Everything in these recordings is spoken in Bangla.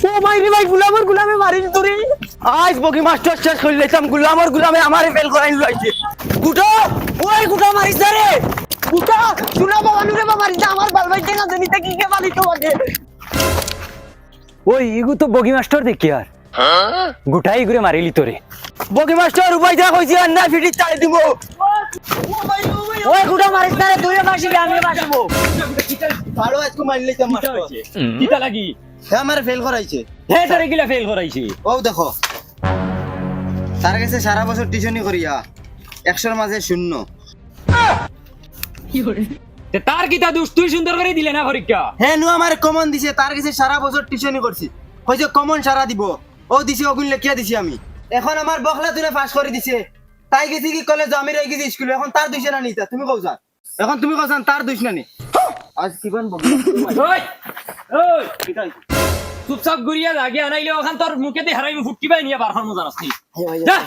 ও ভাই রে ভাই, গুলামে মারিল তোরে। আজ বকি মাস্টার শেষ করে লাইতাম, গুলামে আমারে ফেল করাই লাইছে। গুটা, ওই গুটা মারিস না রে। গুটা, শুনা বাবা নুরে বাবা মারিস না, আমার বাল ভাই কেন জানিতে কি কে বালি তো বটে। ওই ইগু তো বগি মাস্টার দেখি আর গুটাই ঘুরে মারিলি তোরে। বগি মাস্টার উপায় যা কইছি আর না ফিটি চাই দিব। ওই গুটা মারিস না রে, তুই বাসিবি আমি বাসিবো। ভালো আজকে মারি লাইতাম মাস্টার। কিটা লাগি হে আমারে ফেল করাইছে। হে তোরে গিলা ফেল করাইছি। ও দেখো, তার কাছে সারা বছর টিউশনি করিয়া 100 মাঝে 0। তে তার কিটা দোষ, তুই সুন্দর করে দিলে না পরীক্ষা। হ্যাঁ নু আমার কমন দিছে, তার কাছে সারা বছর টিউশনি করছি, হয়তো কমন সারা দিব। ও দিছে ওগুন লেখিয়া দিছি আমি। এখন আমার বখলা তুলে পাস করে দিছে, তাই গেছি কি কলেজ, আমি রই গেছি স্কুলে। এখন তার দুইশ না নিতা, তুমি কওছা। এখন তুমি কওছান তার দুইশ না নি। আজ কিবান বগি। ওই ওই চুপচাপ গুড়িয়া লাগে আনাইলে ওখান তোর মুখেতে হারাই ফুটকি পাই নিয়ে বার হরমো জানাস নি। যা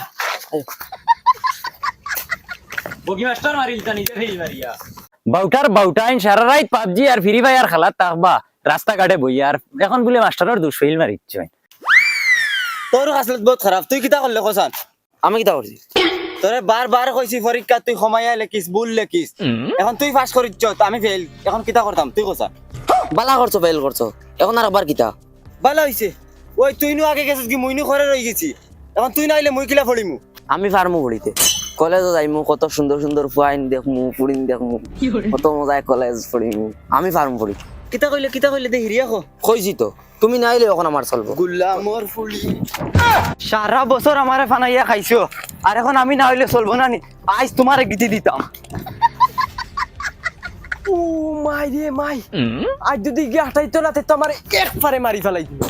বগি মাস্টার মারিল তা নিজে ফেল মারিয়া। বাউটাইন সারা রাত পাবজি আর ফ্রি ফায়ার খেলা তাকবা রাস্তাঘাটে বই আর এখন বলে মাস্টারের দোষ ফেল মারিচ্ছে। তোর আসলে বহুত খারাপ, তুই কিতা করলে কওছান। আমি কিতা করছি? তোরে বারবার কইছি পরীক্ষা তুই সময়া লেখিস, ভুল লেখিস। এখন তুই পাস করিচ্ছ, আমি ফেল। এখন কিতা করতাম তুই কওছা। বালা করছো ফেল করছো, এখন আর আবার কিতা? ভালো হইছে। ওই তুই নু আগে গেছিস কি, মুইনু ঘরে রই গেছি। এখন তুই নাইলে মুই কিলা ফড়িমু। আমি ফার্মু পড়িতে কলেজও যাইমু, কত সুন্দর সুন্দর ফুয়াইন দেখমু, পুরিন দেখমু, কত মজায় কলেজ পড়িমু। আমি ফার্মু পড়ি। কিতা কইলে দে হিরিয়া কো। কইছি তো, তুমি নাইলে এখন আমার চলবো। গুলামর ফুলি সারা বছর আমারে ফানাইয়া খাইছো, আর এখন আমি না হইলে চলবো না নি? আজ তোমারে গিটি দিতাম। ও মাই রে মাই, আজ যদি গিয়ে হাঁটাইতো না তো আমার একবারে মারি ফেলাই দিল।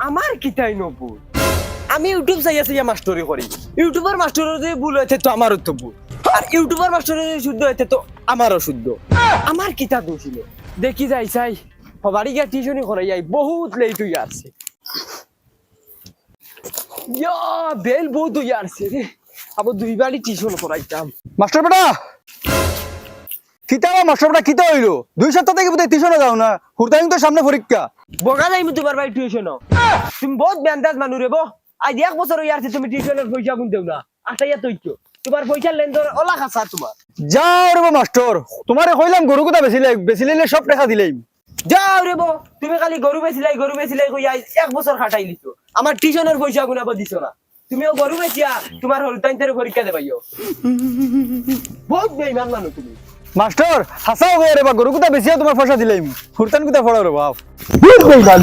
আমার কিতাই নবু, আমি ইউটিউব চাইয়া মাস্টারি করি। ইউটিউবার মাস্টারের যদি ভুল হয়েছে তো আমারও তো ভুল, আর ইউটিউবার মাস্টারের যদি শুদ্ধ হয়েছে তো আমারও শুদ্ধ। আমার কিতা দোষ ছিল দেখি যাই চাই বাড়ি গিয়া টিউশনি করাই যাই, বহুত লেট হইয়া আছে। ইয়া বেল বহুত হইয়া আছে রে, আবার দুইবারই টিউশন করাইতাম। মাস্টার বেটা কিতা মাস্টার বেটা কিতা হইলো? 2 সপ্তাহ থেকে বোধহয় টিউশনে যাও না, হুরদাইন তো সামনে পরীক্ষা। বগা যাইমু তোমার ভাই টিউশন। তুমি বহুত বেন্দাজ মানুষ রে বো, আজ 1 বছর হইয়া আছে তুমি টিউশনের পয়সা গুন দেও না। আটাইয়া তৈছো তোমার পয়সা লেনদেন ওলা খাসা তোমার। যাও রে মাস্টার, তোমারে কইলাম গরু কথা বেশি লাইলে সব টাকা দিলেই। যাও রে বো, তুমি খালি গরু বেচিলাই কইয়া 1 বছর খাটাই লিছো, আমার টিউশনের পয়সা গুনাব দিছো না। তুমিও গরু বেচিয়া তোমার হলতাইনদের পরীক্ষা দেবাইও। বহুত বেঈমান মানুষ তুমি। মাস্টার হাসাও গো রে বা, গরু কথা বেশি তোমার পয়সা দিলেই, হুরতান কথা ফড়াও রে বাপ। বহুত বেঈমান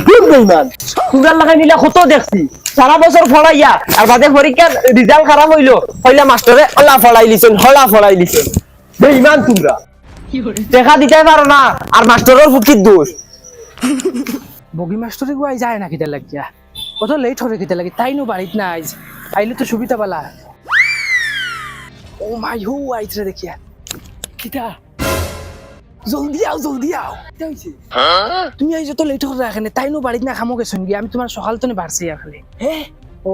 কুড়াল লাগাই নিলা কত দেখছি, সারা বছর ফড়াইয়া আর বাদে পরীক্ষার রেজাল্ট খারাপ হইলো, কইলা মাস্টারে ওলা ফড়াই লিছেন, হলা ফড়াই লিছেন। বেঈমান তোমরা, টাকা দিতে পারো না আর মাস্টারের ফুকির দোষ। বগি মাস্টারে গুয়াই যায় না কিতা লাগিয়া, কত লেট হবে কিতা লাগি, তাই নো বাড়িত না আইজ, আইলে তো সুবিধা পালা। ও মাই হু আইছে দেখিয়া কিতা, জলদি আও কিতা হইছে? তুমি আইজ তো লেট করে রাখেনে, তাই নো বাড়িত না খামো গেছুন গিয়া, আমি তোমার সকাল তো বাড়ছি খালি। হে ও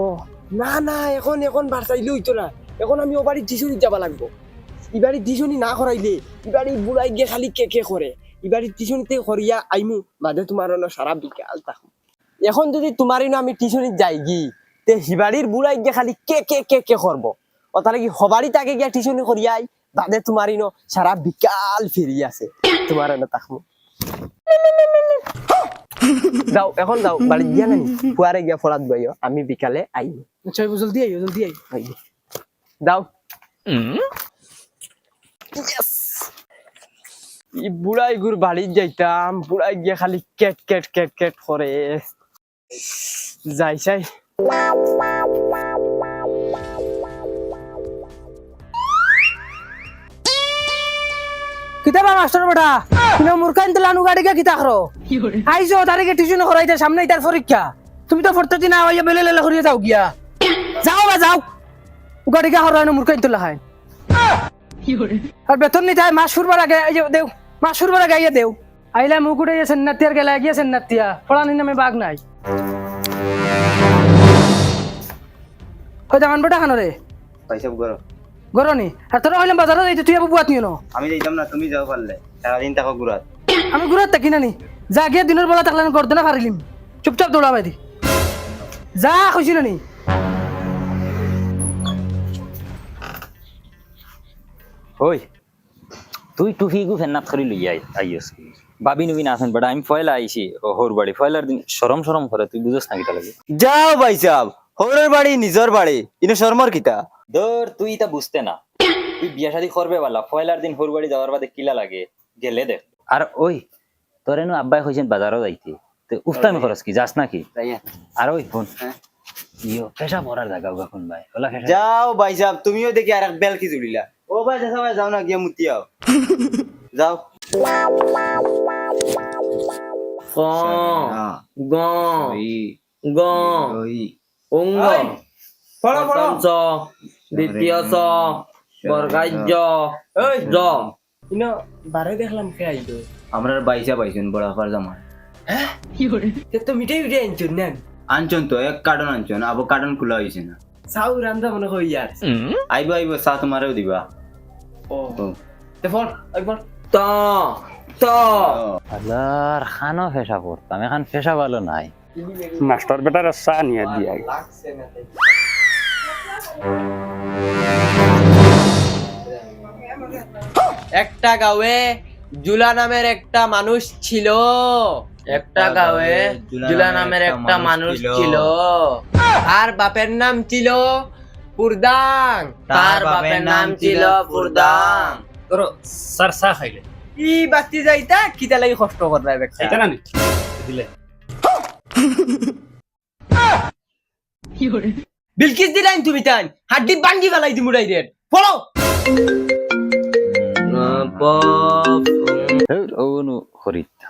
না এখন বাড়াইলে হইতো না, এখন আমি ও বাড়ি টিউশনি যাবা লাগবো। ইবাড়ি টিউশনি না করাইলে ইবাড়ি বুড়াই গিয়ে খালি কে করে, ইবাড়ি টিউশনিতে করিয়া আইমু বাদে তোমার সারা বিকাল থাকবো। এখন যদি তোমারই না আমি টিউশনি যাই গি, তে হিবাড়ির বুড়াই গিয়ে খালি কে করবো, অতালে কি হবাড়ি তাকে গিয়া টিউশনি করিয়াই বাদে তোমারই ন সারা বিকাল ফিরি আছে তোমার না থাকবো। যাও এখন যাও বাড়ি গিয়া নানি, ফুয়ারে গিয়া ফরাত বাইও, আমি বিকালে আইমু। আচ্ছা জলদি আইও যাও। বুড়াই গুর বাড়ি যাইতাম, বুড়াই গিয়া খালি কেট করে যাই চাই। কিতা বা মাস্টার বেটা, তুমি মুরকাইন তো লানু গাড়ি কে কিতা করো? আইছো তারিখে টিউশন করাইতে, সামনে তার পরীক্ষা, তুমি তো ফরতে না হইয়া বেলে লেলে করিয়া যাও গিয়া। যাও গাড়ি কে হরাই না মুরকাইন তো লাহাই। আর বেতন নিতে হয় মাস ফুরবার আগে, এই যে দেও মাস ফুরবার আগে আইয়া দেও। আইলা মুখ উঠে গেছেন নাতিয়ার গেলা গিয়েছেন নাতিয়া, পড়ানির নামে বাঘ নাই। কইতা কানবটা খানো রে পয়সা গরো গরনি, আর তোরা হইলাম বাজারে যাইতে, তুই আবার বুয়াত নিও না। আমি যাইতাম না, তুমি যাও পারলে সারাদিন থাকো গুড়াত। আমি ঘুরাত থাকি নানি, যা গিয়ে দিনের বেলা থাকলে আমি গর্দনা ফারিলিম। চুপচাপ দৌড়া বাইদি যা কইছিল নি ওই তুই টুফি গু ফেন্নাত করি লই আইস কি বাবি নবীন আছেন বেটা আমি ফয়লা আইছি হোর বাড়ি ফয়লার দিন শরম শরম করে তুই বুঝছ না কিটা লাগে যাও ভাই সাহেব হরের বাড়ি নিজর বাড়ি ইনো শর্মর কিতা ধর তুই তা বুঝতে না তুই বিয়া শাদি করবে বালা ফয়লার দিন হোর বাড়ি যাওয়ার বাদে কিলা লাগে গেলে দেখ আর ওই তোর এনু আব্বাই কইছেন বাজারও যাইতে তো উফতামি খরচ কি যাস নাকি আর ওই ফোন ইয়ো পেশা পড়ার জায়গা কখন ভাই ওলা পেশা যাও ভাই সাহেব তুমিও দেখি আর এক বেল কি জুড়িলা ও ভাই চাচা ভাই যাও না গিয়ে মুতি আও যাও ক গ গ অঙ্গ পড়ো পড়ো চ দ্বিতীয় চ বর্গাজ্য জ ইনো বারে দেখলাম কে আইলো আমরা বাইসা পাইছেন বড় আফার জামা তে তো মিটাই মিটাই আনছুন নেন আনছন তো এক কার্টন আনছন আবো কার্টন খোলা হইছে না চাউ রান্দা মনে কই ইয়ার আইবো আইবো চা তোমারেও দিবা ও ও তে ফোন একবার ত ত হাজার খানো পেশা পড়তাম এখন পেশা ভালো নাই মাস্টার বেটার চা নিয়ে দিয়া লাগছে না একটা গাঁয়ে জুলা নামের একটা মানুষ ছিল একটা গাঁয়ে জুলা নামের একটা মানুষ ছিল তার বাপের নাম ছিল পুরদাং তার বাপের নাম ছিল পুরদাং তোর সার চা খাইলে ই বাতি যাইতা কিতা লাগি কষ্ট করবা বেটা এটা না দিলে বিলকিস দিলাইন তুমি তাই হাড্ডি বাঙ্গি ফেলাই দিমু ডাইরেক্ট ফলো ওনু খরিদতা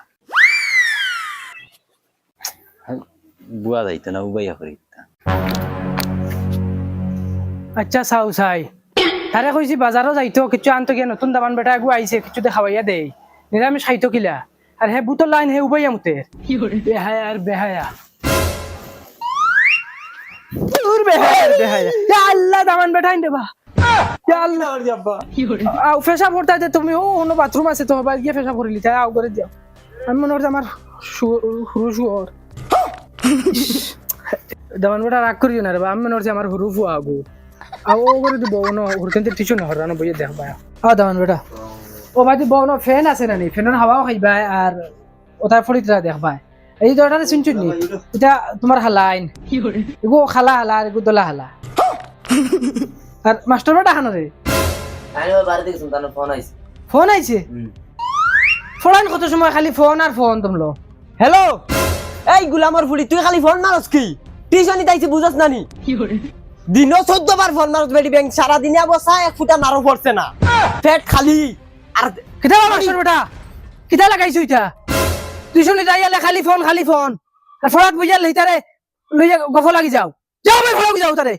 বুয়া যাইতো না উবাইয়া খরিদতা আচ্ছা চাও চাই তারে কইছি বাজারও যাইতো কিছু আনতো গিয়ে নতুন দামান বেটা আগু আইছে কিছু খাওয়াইয়া দেই নিরামিষ খাইতো কিলা আর হে বুতর লাইন হে উবাইয়া মুতে বেহায়া আর বেহায়া দূর বেহায়া আর বেহায়া ইয়া আল্লাহ দামান বেটা আইন দেবা ইয়া আল্লাহ আর যাবা আও ফেসা পড়তা দে তুমি ও কোনো বাথরুম আছে তো বাড়ি গিয়ে ফেসা পড়লি তাই আও করে দিও আমি মনে হচ্ছে আমার হুরু শুয়োর দামান বেটা রাগ করিও না রে বা আমি মনে হচ্ছে আমার হুরু ফুয়া আগু আও করে দিব না হুরতেন টিচু না হরানো বইয়ে দেখবা আও দামান বেটা ও বাদি বউনো ফ্যান আছে না নি ফ্যানের হাওয়াও খাইবা আর ওটার ফরিতরা দেখবা এই দরটারে শুনছুন নি এটা তোমার হালাইন এগো খালা হালা আর এগো দলা হালা আর মাস্টার বেটা খানো রে আমি বাড়ি থেকে শুনতাম ফোন আইছে ফোন আইছে ফোন কত সময় খালি ফোন আর ফোন তোমলো হ্যালো এই গুলামর ফুলি তুই খালি ফোন মারস কি টিউশনি তাইছি বুঝছ না নি দিনও 14 বার ফোন মারস বেটি ব্যাংক সারা দিনে অবস্থা এক ফুটা নারো পড়ছে না পেট খালি আর কিতা মাস্টার বেটা কিতা লাগাইছো এটা টিউশনি যাইয়ালে খালি ফোন আর ফরাত বুঝাল লইতারে লইয়া গফ লাগি যাও যাও ভাই ফরাত যাও তারে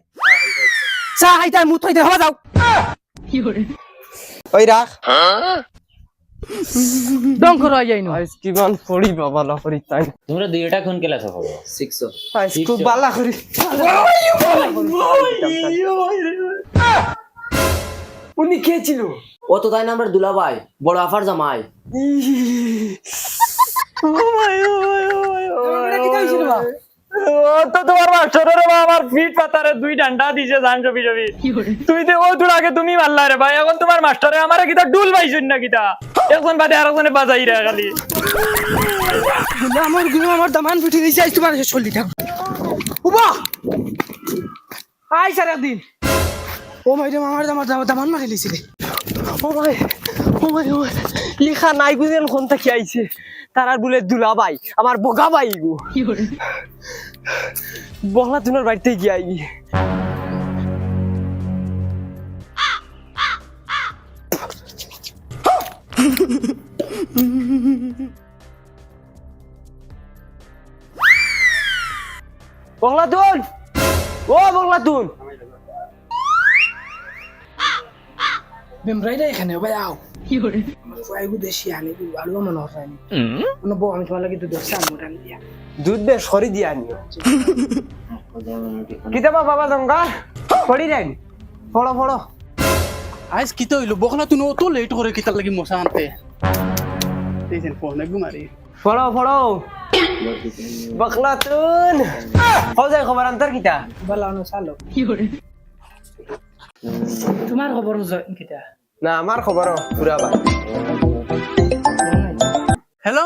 চা হাইতা মুত হইতে হবা যাও ওই রাখ ডং করো যাইনো আইস কিমান পড়ি বাবা না করি তাই তোমরা দুইটা কোন ক্লাসে পড়ো 6 আইস খুব বালা করি উনি কে ছিল ও তো তাই নাম্বার দুলাভাই বড় আফার জামাই কিতা হইছিল বা তো তোমার মাস্টারের আমার ফিট পাতারে দুই ডান্ডা দিছে জান ছবি ছবি তুমি তো ও দূর আগে তুমি মারলা রে ভাই এখন তোমার মাস্টারে আমারে কিতা ডুল পাইছুন না কিতা একজন বাদে আরেকজনে বাজাই রে খালি আমার দামান ফুটে গেছে আজ তোমার শেষ করলি থাম উবা আই স্যার একদিন ও ম্যাডাম আমার দামান মারি লিছিলে ও ভাই লিখা নাই বুঝেন কোন থেকে আইছে তারার বলে দুলা ভাই আমার বগা ভাই গো বহলা তুনার বাড়িতে গিয়ে আই বহলা তুন ও বহলা তুন বেমরাইরা এখানে ভাই আও কি করে ফাইগু দেশি আনি আলু মনে হয় না বউ আমি তোমার লাগি দুধ সাম মোটান দিয়া দুধ দে সরি দিয়া নিও কিতাবা বাবা জঙ্গা পড়ি যাই পড়ো আজ কি তো হইলো বখলা তুই অত লেট করে কিতার লাগি মশা আনতে এইছেন ফোন একদম মারি পড়ো বখলাতুন হও যাই খবর আনতার কিতা বালানো চালো তোমার খবর কিতা না আমার খবর পুরা বা হ্যালো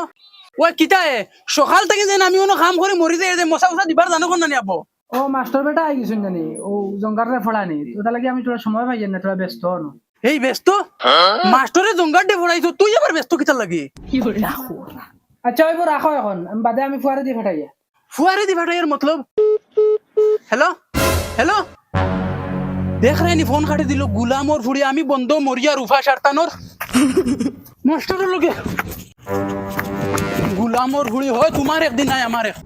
ওই কিতা এ সকাল থেকে যেন আমি কোনো কাম করে মরি যাই যে মশা উষা দিবার জানো কোন জানি আবো ও মাস্টার বেটা আই গেছেন জানি ও জঙ্গারে ফড়ানি তো তার লাগি আমি তোরা সময় পাই না তোরা ব্যস্ত হনো এই ব্যস্ত মাস্টারে জঙ্গার ডে ফড়াইছো তুই আবার ব্যস্ত কিতার লাগি আচ্ছা ওই রাখো এখন আমি বাদে আমি ফুয়ারে দিয়ে ফাটাইয়া ফুয়ারে দি ভাটাইয়ের মতলব হ্যালো হ্যালো দেখ রাইনি ফোন কাটি দিল গুলামর ফুড়ি আমি বন্ধ মরিয়া রুফা সারতানোর মাস্টারের লগে গুলামর ফুড়ি হয় তোমার একদিন নাই আমার এক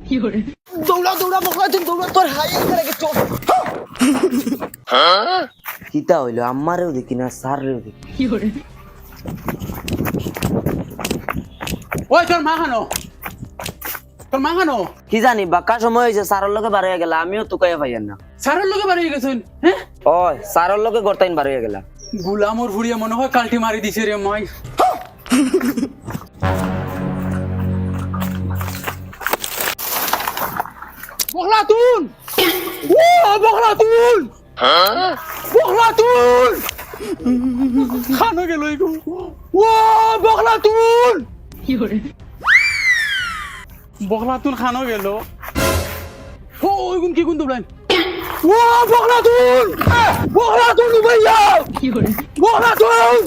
দৌড়া দৌড়া বখলাতুন দৌড়া তোর হাই করে গে চল কিতা হইলো আমারেও দেখি না স্যারেও দেখি ওই তোর মা খানো তোর মা খানো কি জানি বাক্কা সময় হয়েছে স্যারের লগে বার হয়ে গেলা আমিও তুকাইয়া পাইয়ান না সারের লগে বাড়ি গেছেন হ্যাঁ ওই স্যারের লগে গর্তাইন বার হয়ে গেলা গুলামর ফুড়িয়ে মনে হয় কালটি মারি দিছে রে মাই বখলাতুন ও বখলাতুন বখলাতুন খানো গেল এগো ও বখলাতুন বখলাতুন খানো গেল ও ওইগুন কি গুন দুবলাইন ও বখলাতুন বখলাতুন ভাইয়া বখলাতুন